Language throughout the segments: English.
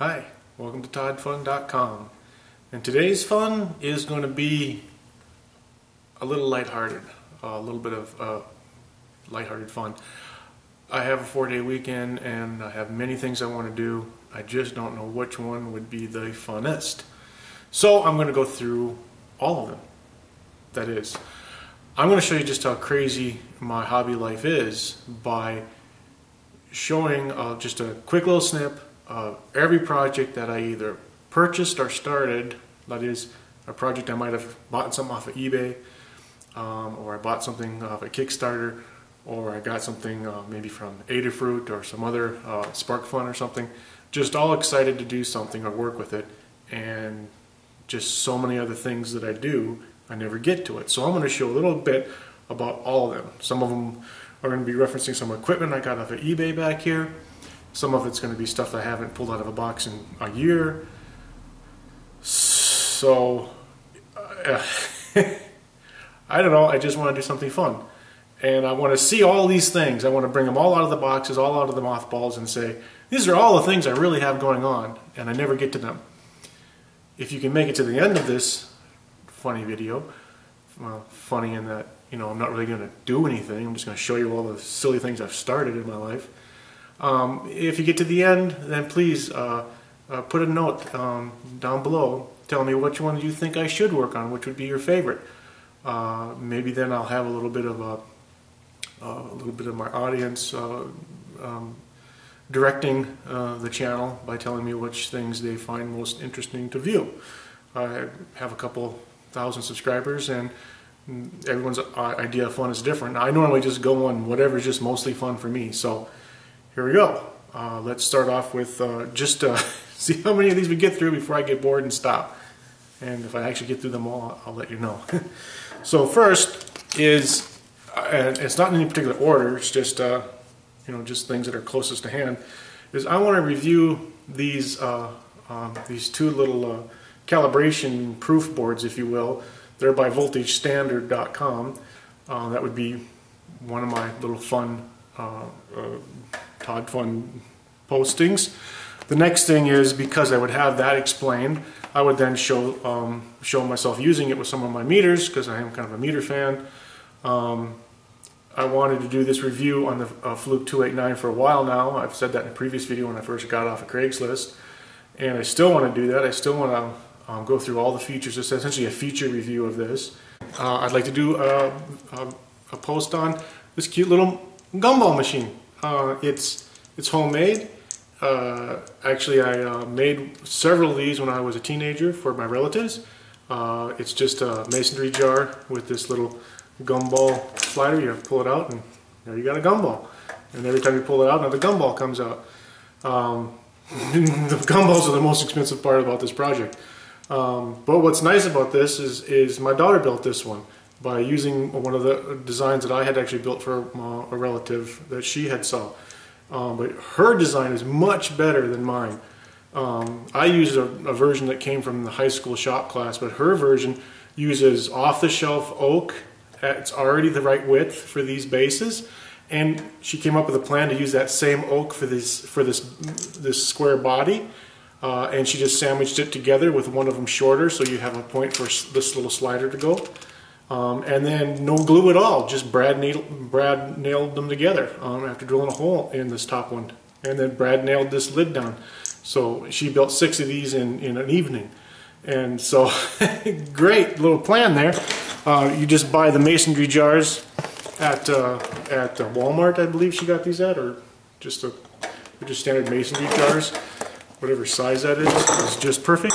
Hi, welcome to toddfun.com, and today's fun is going to be a little lighthearted, a little bit of lighthearted fun. I have a 4-day weekend and I have many things I want to do. I just don't know which one would be the funnest. So I'm going to go through all of them. That is, I'm going to show you just how crazy my hobby life is by showing just a quick little snip of every project that I either purchased or started. That is, a project I might have bought something off of eBay, or I bought something off a Kickstarter, or I got something maybe from Adafruit or some other Spark Fun or something. Just all excited to do something or work with it, and just so many other things that I do, I never get to it. So I'm going to show a little bit about all of them. Some of them are going to be referencing some equipment I got off of eBay back here. Some of it's going to be stuff I haven't pulled out of a box in a year. So, I don't know, I just want to do something fun. And I want to see all these things. I want to bring them all out of the boxes, all out of the mothballs, and say, these are all the things I really have going on, and I never get to them. If you can make it to the end of this funny video, well, funny in that, you know, I'm not really going to do anything. I'm just going to show you all the silly things I've started in my life. If you get to the end, then please put a note down below telling me which one you think I should work on, which would be your favorite. Maybe then I'll have a little bit of my audience directing the channel by telling me which things they find most interesting to view. I have a couple thousand subscribers, and everyone's idea of fun is different. I normally just go on whatever is just mostly fun for me. So here we go. Let's start off with just see how many of these we get through before I get bored and stop. And if I actually get through them all, I'll let you know. So first is, and it's not in any particular order, it's just you know, just things that are closest to hand, is I want to review these two little calibration proof boards, if you will. They're by voltagestandard.com. That would be one of my little fun Todd Fun postings. The next thing is, because I would have that explained, I would then show myself using it with some of my meters, because I am kind of a meter fan. I wanted to do this review on the Fluke 289 for a while now. I've said that in a previous video when I first got off of Craigslist, and I still want to do that. I still want to go through all the features. It's essentially a feature review of this. I'd like to do a post on this cute little Gumball machine. It's homemade. Actually, I made several of these when I was a teenager for my relatives. It's just a masonry jar with this little gumball slider. You pull it out, and there you got a gumball. And every time you pull it out, another gumball comes out. The gumballs are the most expensive part about this project. But what's nice about this is my daughter built this one by using one of the designs that I had actually built for a relative that she had saw. But her design is much better than mine. I used a version that came from the high school shop class, but her version uses off-the-shelf oak. It's already the right width for these bases, and she came up with a plan to use that same oak for this square body, and she just sandwiched it together with one of them shorter, so you have a point for this little slider to go. And then no glue at all, just Brad nailed them together after drilling a hole in this top one. And then Brad nailed this lid down. So she built 6 of these in an evening. And so, great little plan there. You just buy the masonry jars at Walmart, I believe she got these at, or just standard masonry jars. Whatever size that is just perfect.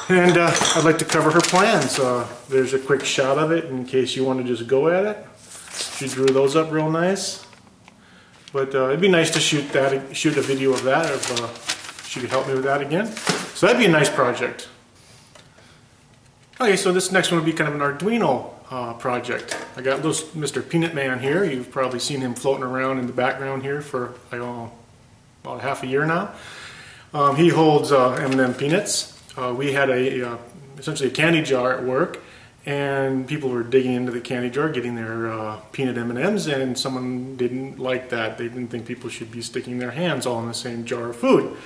And I'd like to cover her plans. There's a quick shot of it in case you want to just go at it. She drew those up real nice. But it'd be nice to shoot a video of that if she could help me with that again. So that'd be a nice project. Okay, so this next one would be kind of an Arduino project. I got little Mr. Peanut Man here. You've probably seen him floating around in the background here for, I don't know, about half a year now. He holds M&M peanuts. We had essentially a candy jar at work, and people were digging into the candy jar getting their peanut M&Ms, and someone didn't like that. They didn't think people should be sticking their hands all in the same jar of food.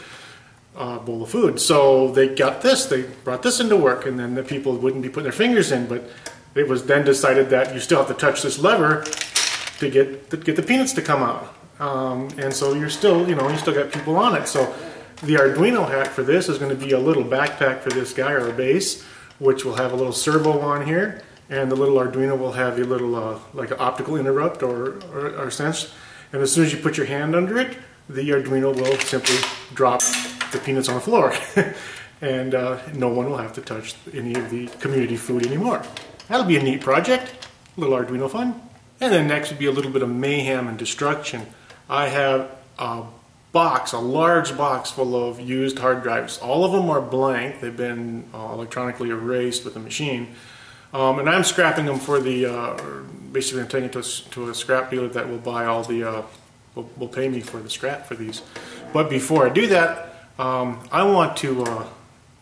bowl of food. So they got this, they brought this into work, and then the people wouldn't be putting their fingers in, but it was then decided that you still have to touch this lever to get the peanuts to come out. And so you're still, you still got people on it. So the Arduino hack for this is going to be a little backpack for this guy, or a base, which will have a little servo on here, and the little Arduino will have a little like an optical interrupt or sense. And as soon as you put your hand under it, the Arduino will simply drop the peanuts on the floor. And no one will have to touch any of the community food anymore. That'll be a neat project, a little Arduino fun. And then next would be a little bit of mayhem and destruction. I have a large box full of used hard drives. All of them are blank. They've been electronically erased with a machine. And I'm scrapping them for basically I'm taking it to a scrap dealer that will buy all the, will pay me for the scrap for these. But before I do that, I want to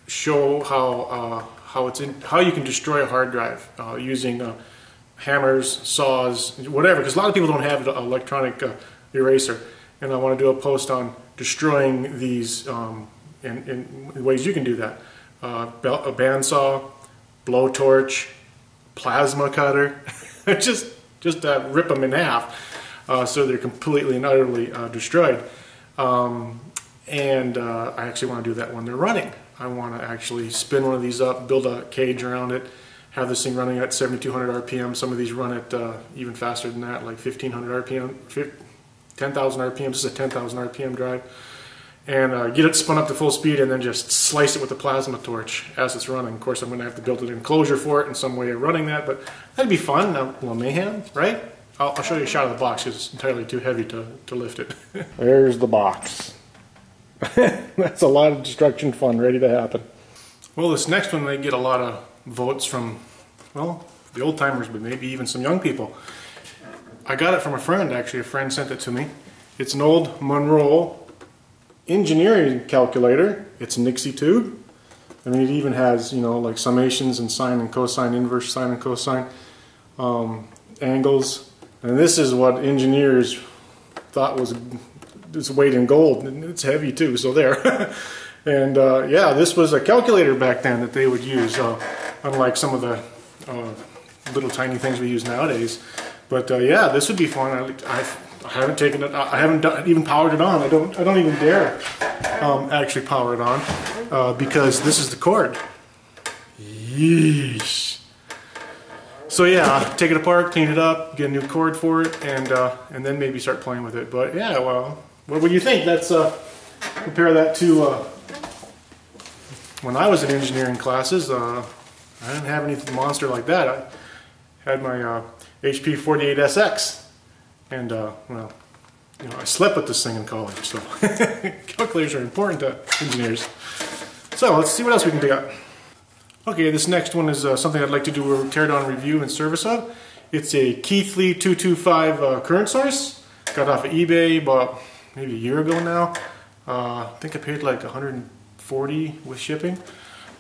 show how you can destroy a hard drive using hammers, saws, whatever, because a lot of people don't have an electronic eraser. And I want to do a post on destroying these in ways you can do that. A bandsaw, blowtorch, plasma cutter, just rip them in half so they're completely and utterly destroyed. And I actually want to do that when they're running. I want to actually spin one of these up, build a cage around it, have this thing running at 7,200 RPM. Some of these run at even faster than that, like 1,500 RPM, 10,000 RPM. This is a 10,000 RPM drive. And get it spun up to full speed and then just slice it with a plasma torch as it's running. Of course, I'm going to have to build an enclosure for it and some way of running that, but that'd be fun. A little mayhem, right? I'll show you a shot of the box because it's entirely too heavy to lift it. There's the box. That's a lot of destruction fun ready to happen. Well, this next one may get a lot of votes from, well, the old timers, but maybe even some young people. I got it from a friend, actually. A friend sent it to me. It's an old Monroe engineering calculator. It's Nixie tube. I mean, it even has, like summations and sine and cosine, inverse sine and cosine, angles. And this is what engineers thought was its weight in gold. And it's heavy too, so there. And yeah, this was a calculator back then that they would use, unlike some of the little tiny things we use nowadays. But yeah, this would be fun. I haven't taken it. I haven't even powered it on. I don't even dare actually power it on because this is the cord. Yeesh. So yeah, take it apart, clean it up, get a new cord for it, and then maybe start playing with it. But yeah, well, what would you think? That's compare that to when I was in engineering classes. I didn't have anything monster like that. I had my HP 48SX, and well, I slept with this thing in college, so calculators are important to engineers. So let's see what else we can dig up. Okay, this next one is something I'd like to do a teardown review and service of. It's a Keithley 225 current source. Got off of eBay about maybe a year ago now. I think I paid like $140 with shipping.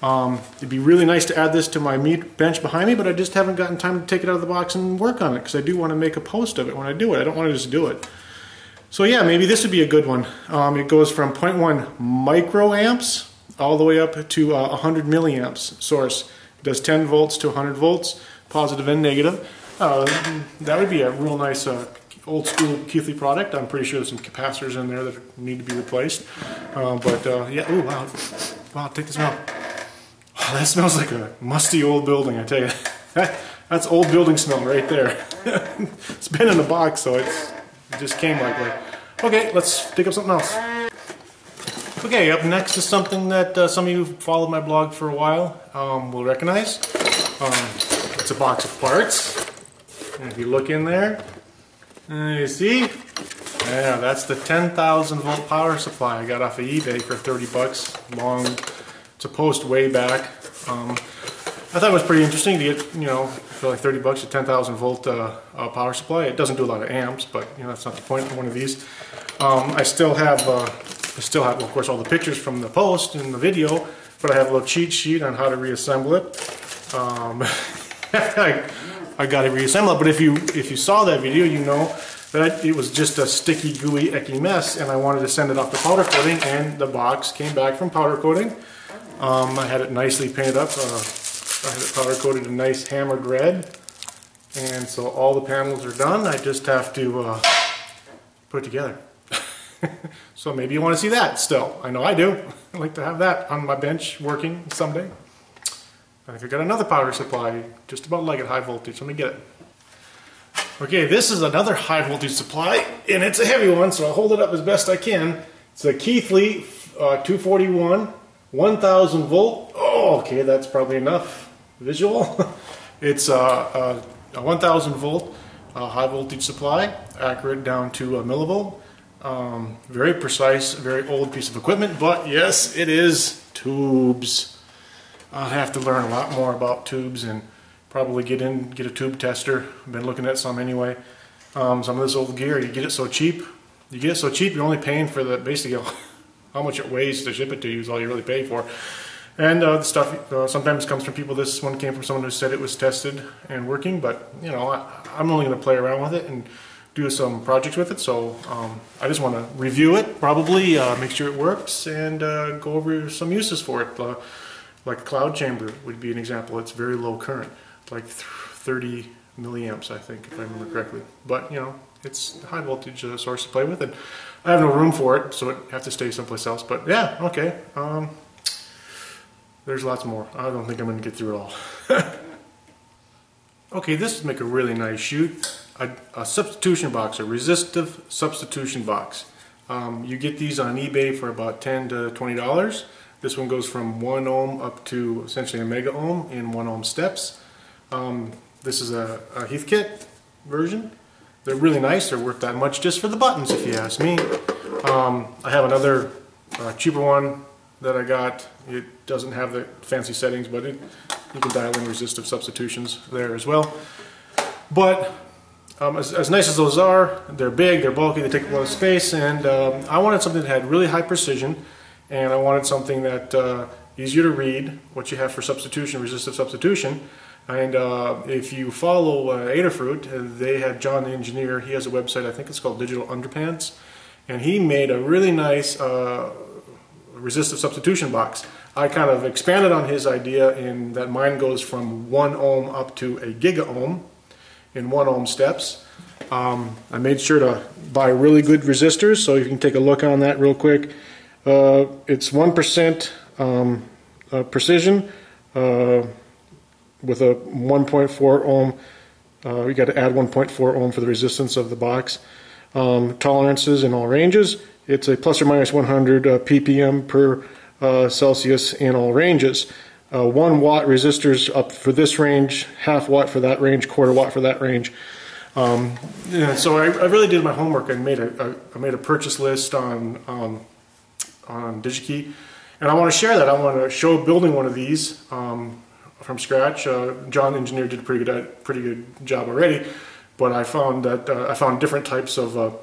It'd be really nice to add this to my meat bench behind me, but I just haven't gotten time to take it out of the box and work on it because I do want to make a post of it when I do it. I don't want to just do it. So yeah, maybe this would be a good one. It goes from 0.1 microamps all the way up to 100 milliamps source. It does 10 volts to 100 volts, positive and negative. That would be a real nice old school Keithley product. I'm pretty sure there's some capacitors in there that need to be replaced. But yeah, ooh, wow. Wow, take the smell. Oh, that smells like a musty old building, I tell you. That's old building smell right there. It's been in the box, so it just came like that. Okay, let's dig up something else. Okay, up next is something that some of you who've followed my blog for a while will recognize. It's a box of parts. And if you look in there, you see? Yeah, that's the 10,000 volt power supply I got off of eBay for 30 bucks. It's a post way back. I thought it was pretty interesting to get, for like 30 bucks a 10,000 volt power supply. It doesn't do a lot of amps, but that's not the point of one of these. I still have, well, of course, all the pictures from the post and the video, but I have a little cheat sheet on how to reassemble it. I got to reassemble it, but if you saw that video, you know that it was just a sticky, gooey, icky mess, and I wanted to send it off to powder coating, and the box came back from powder coating. I had it nicely painted up. I had it powder coated a nice hammered red, and so all the panels are done. I just have to put it together. So maybe you want to see that still. I know I do. I'd like to have that on my bench working someday. I think I got another power supply, just about like it, high voltage. Let me get it. Okay, this is another high voltage supply, and it's a heavy one, so I'll hold it up as best I can. It's a Keithley 241, 1000 volt. Oh, okay, that's probably enough visual. It's a 1000 volt high voltage supply, accurate down to a millivolt. Very precise, very old piece of equipment, but yes, it is tubes. I'll have to learn a lot more about tubes and probably get a tube tester. I've been looking at some anyway. Some of this old gear, you get it so cheap. You're only paying for the basically how much it weighs to ship it to you is all you really pay for. And the stuff sometimes comes from people. This one came from someone who said it was tested and working, but you know, I'm only going to play around with it and do some projects with it. So I just want to review it, probably make sure it works, and go over some uses for it. Like a cloud chamber would be an example. It's very low current, like 30 milliamps, I think, if I remember correctly. But you know, it's a high voltage source to play with, and I have no room for it, so it have to stay someplace else. But yeah, okay. There's lots more. I don't think I'm going to get through it all. Okay, this would make a really nice chute. A substitution box, a resistive substitution box. You get these on eBay for about $10 to $20. This one goes from 1 ohm up to essentially a mega ohm in 1 ohm steps. This is a Heathkit version. They're really nice. They're worth that much just for the buttons, if you ask me. I have another cheaper one that I got. It doesn't have the fancy settings, but you can dial in resistive substitutions there as well. But as nice as those are, they're big, they're bulky, they take up a lot of space, and I wanted something that had really high precision, and I wanted something that easier to read, what you have for substitution, resistive substitution. And if you follow Adafruit, they had Johnengineer. He has a website, I think it's called Digital Underpants, and he made a really nice resistive substitution box. I kind of expanded on his idea in that mine goes from 1 ohm up to a giga ohm in 1 ohm steps. I made sure to buy really good resistors, so you can take a look on that real quick. It's 1% precision with a 1.4 ohm. We got to add 1.4 ohm for the resistance of the box. Tolerances in all ranges. It's a plus or minus 100 ppm per Celsius in all ranges. 1 watt resistors up for this range, half watt for that range, quarter watt for that range. Yeah, so I really did my homework. I made a purchase list on DigiKey, and I want to share that. I want to show building one of these from scratch. Johnengineer did a pretty good job already, but I found that I found different types of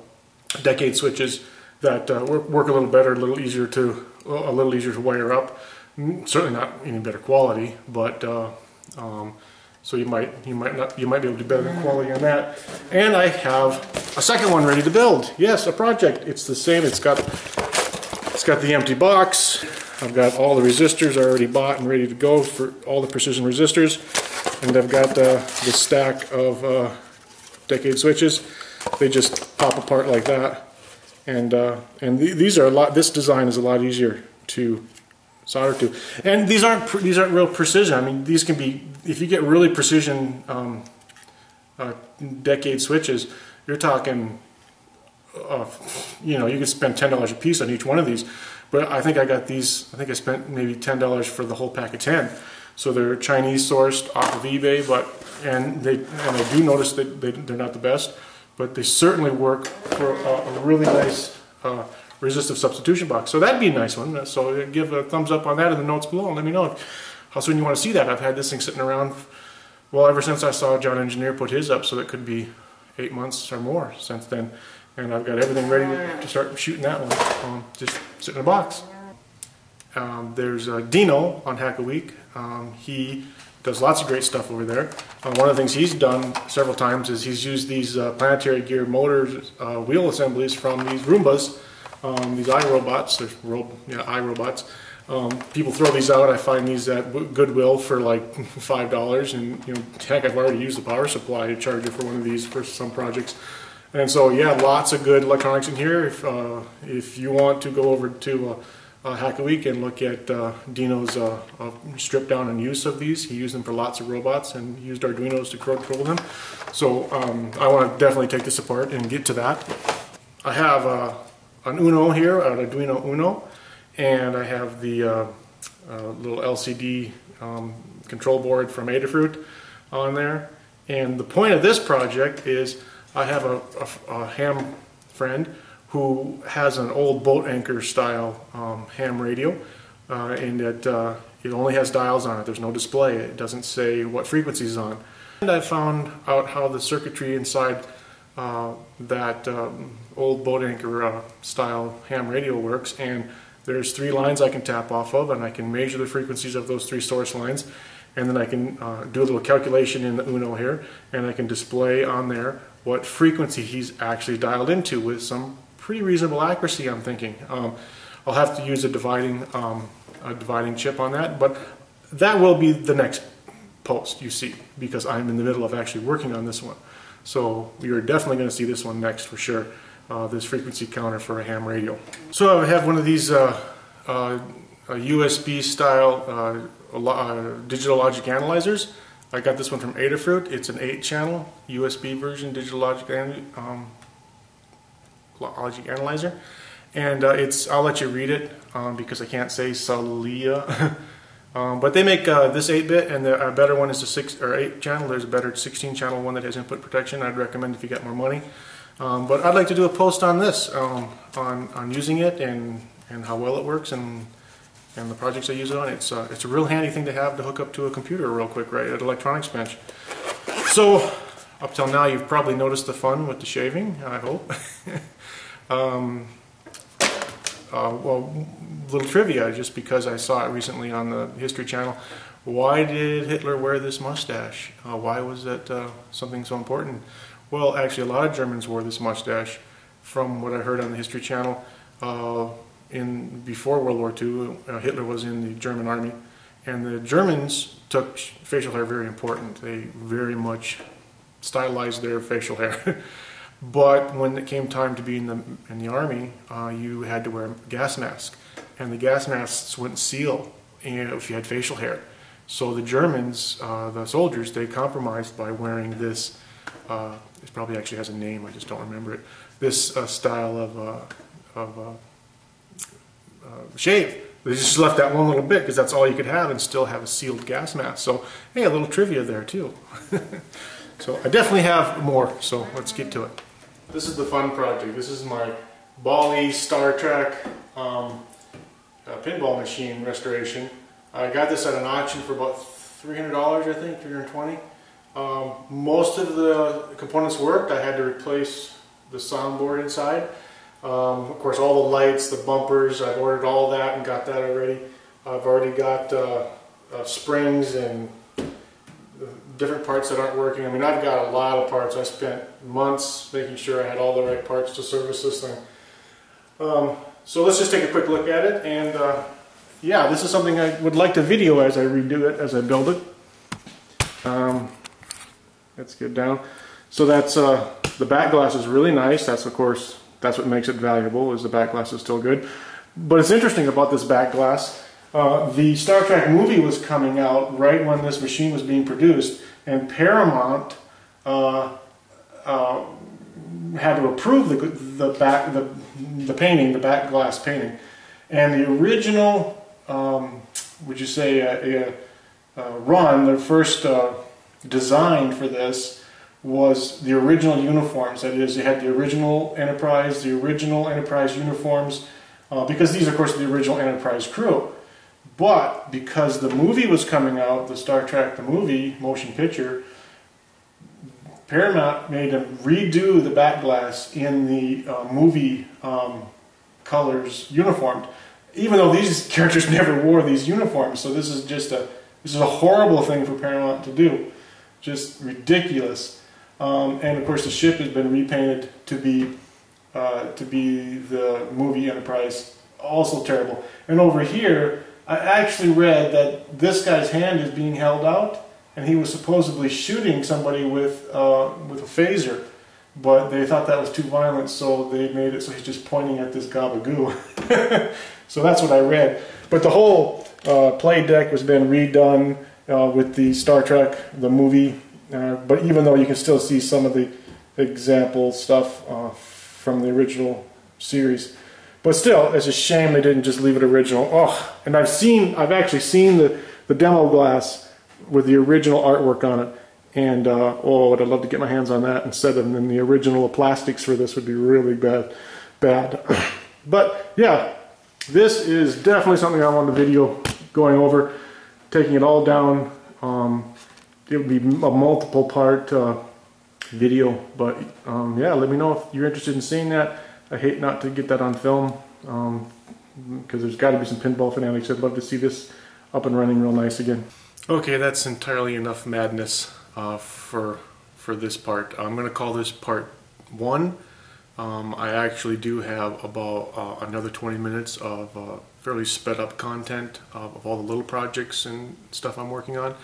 decade switches that work a little better, a little easier to wire up. Certainly not any better quality, but so you might be able to do better than quality on that. And I have a second one ready to build. Yes, a project. It's the same. It's got the empty box. I've got all the resistors already bought and ready to go for all the precision resistors, and I've got this stack of decade switches. They just pop apart like that, and these are a lot. This design is a lot easier to solder to, and these aren't real precision. I mean, these can be, if you get really precision decade switches, you're talking, you know, you could spend $10 a piece on each one of these. But I think I got these. I think I spent maybe $10 for the whole pack of 10. So they're Chinese sourced off of eBay, and I do notice that they're not the best, but they certainly work for a really nice resistive substitution box. So that'd be a nice one. So give a thumbs up on that in the notes below and let me know how soon you want to see that. I've had this thing sitting around, well, ever since I saw Johnengineer put his up, so it could be 8 months or more since then. And I've got everything ready to start shooting that one. Just sit in a box. There's Dino on Hack a Week. He does lots of great stuff over there. One of the things he's done several times is he's used these planetary gear motors, wheel assemblies from these Roombas, these iRobots, iRobots. People throw these out. I find these at Goodwill for like $5, and heck, I've already used the power supply to charge it for one of these for some projects. And so yeah, lots of good electronics in here. If you want to go over to Hack a Week and look at Dino's strip down and use of these, he used them for lots of robots and used Arduinos to control them. So I want to definitely take this apart and get to that. I have an Uno here, an Arduino Uno, and I have the little LCD control board from Adafruit on there. And the point of this project is I have a ham friend who has an old boat anchor style ham radio, and it only has dials on it. There's no display. It doesn't say what frequency is on. And I found out how the circuitry inside that old boat anchor style ham radio works, and there's 3 lines I can tap off of, and I can measure the frequencies of those 3 source lines, and then I can do a little calculation in the Uno here, and I can display on there what frequency he's actually dialed into with some pretty reasonable accuracy, I'm thinking. I'll have to use a dividing chip on that, but that will be the next post you see, because I'm in the middle of actually working on this one. So you're definitely going to see this one next for sure, this frequency counter for a ham radio. So I have one of these USB style digital logic analyzers. I got this one from Adafruit. It's an 8-channel USB version digital logic analyzer, and I'll let you read it because I can't say Salia. But they make this 8-bit, and a better one is the 6 or 8-channel. There's a better 16-channel one that has input protection. I'd recommend if you got more money. But I'd like to do a post on this, on using it and how well it works and the projects I use it on. It's a real handy thing to have to hook up to a computer real quick, right, at electronics bench. So up till now, you've probably noticed the fun with the shaving, I hope. Well, little trivia, just because I saw it recently on the History Channel. Why did Hitler wear this mustache? Why was that something so important? Well, actually, a lot of Germans wore this mustache, from what I heard on the History Channel. Before World War II, Hitler was in the German army, and the Germans took facial hair very important. They very much stylized their facial hair. But when it came time to be in the army, you had to wear a gas mask, and the gas masks wouldn't seal if you had facial hair. So the Germans, the soldiers, they compromised by wearing this. It probably actually has a name, I just don't remember it. This style of shave. They just left that one little bit because that's all you could have and still have a sealed gas mask. So hey, a little trivia there too. So I definitely have more, so let's get to it. This is the fun project. This is my Bally Star Trek pinball machine restoration. I got this at an auction for about $300, I think, $320. Most of the components worked. I had to replace the soundboard inside. Of course, all the lights, the bumpers, I've ordered all that and got that already. I've already got springs and different parts that aren't working. I mean, I've got a lot of parts. I spent months making sure I had all the right parts to service this thing. So let's just take a quick look at it. And yeah, this is something I would like to video as I redo it, as I build it. Let's get down. So that's the back glass is really nice. That's, of course, that's what makes it valuable, is the back glass is still good. But it's interesting about this back glass. The Star Trek movie was coming out right when this machine was being produced, and Paramount had to approve the painting, the back glass painting. And the original, would you say, run, the first design for this was the original uniforms. That is, they had the original Enterprise uniforms, because these, of course, are the original Enterprise crew. But because the movie was coming out, the Star Trek, the movie, motion picture, Paramount made them redo the back glass in the movie colors uniformed, even though these characters never wore these uniforms. So this is just a This is a horrible thing for Paramount to do. Just ridiculous. And of course the ship has been repainted to be the movie Enterprise. Also terrible. And over here, I actually read that this guy's hand is being held out, and he was supposedly shooting somebody with a phaser, but they thought that was too violent, so they made it so he's just pointing at this gob of goo. So that's what I read. But the whole play deck has been redone with the Star Trek, the movie, but even though you can still see some of the example stuff from the original series. But still, it's a shame they didn't just leave it original. Oh, and I've actually seen the demo glass with the original artwork on it, and oh, would I love to get my hands on that instead of the original plastics for this would be really bad. But yeah, this is definitely something I want the video going over, taking it all down. It would be a multiple part video, but yeah, let me know if you're interested in seeing that. I hate not to get that on film, because there's got to be some pinball fanatics. I'd love to see this up and running real nice again. Okay, that's entirely enough madness for this part. I'm going to call this part 1. I actually do have about another 20 minutes of fairly sped up content of all the little projects and stuff I'm working on.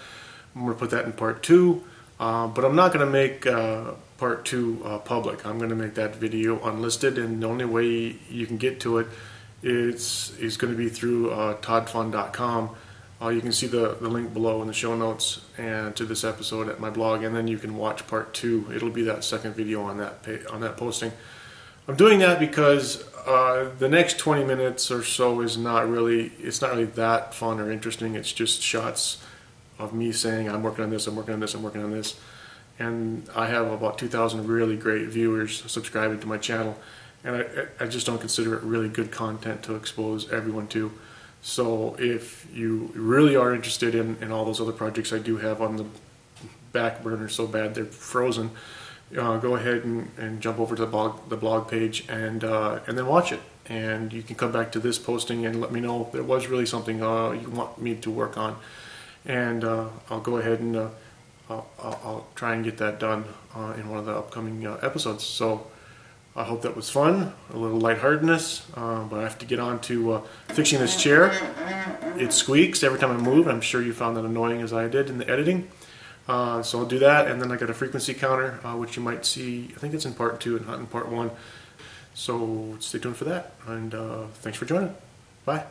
I'm going to put that in part 2, but I'm not going to make part 2 public. I'm going to make that video unlisted, and the only way you can get to it is going to be through toddfun.com. You can see the link below in the show notes and to this episode at my blog, and then you can watch part 2. It'll be that second video on that posting. I'm doing that because the next 20 minutes or so is not really that fun or interesting. It's just shots of me saying I'm working on this, I'm working on this, I'm working on this. And I have about 2,000 really great viewers subscribing to my channel, and I just don't consider it really good content to expose everyone to. So if you really are interested in all those other projects I do have on the back burner so bad they're frozen, go ahead and jump over to the blog page and then watch it. And you can come back to this posting and let me know if there was really something you want me to work on. And I'll go ahead and I'll try and get that done in one of the upcoming episodes. So I hope that was fun, a little lightheartedness, but I have to get on to fixing this chair. It squeaks every time I move. I'm sure you found that annoying as I did in the editing. So I'll do that, and then I got a frequency counter, which you might see, I think it's in part 2 and not in part 1. So stay tuned for that, and thanks for joining. Bye.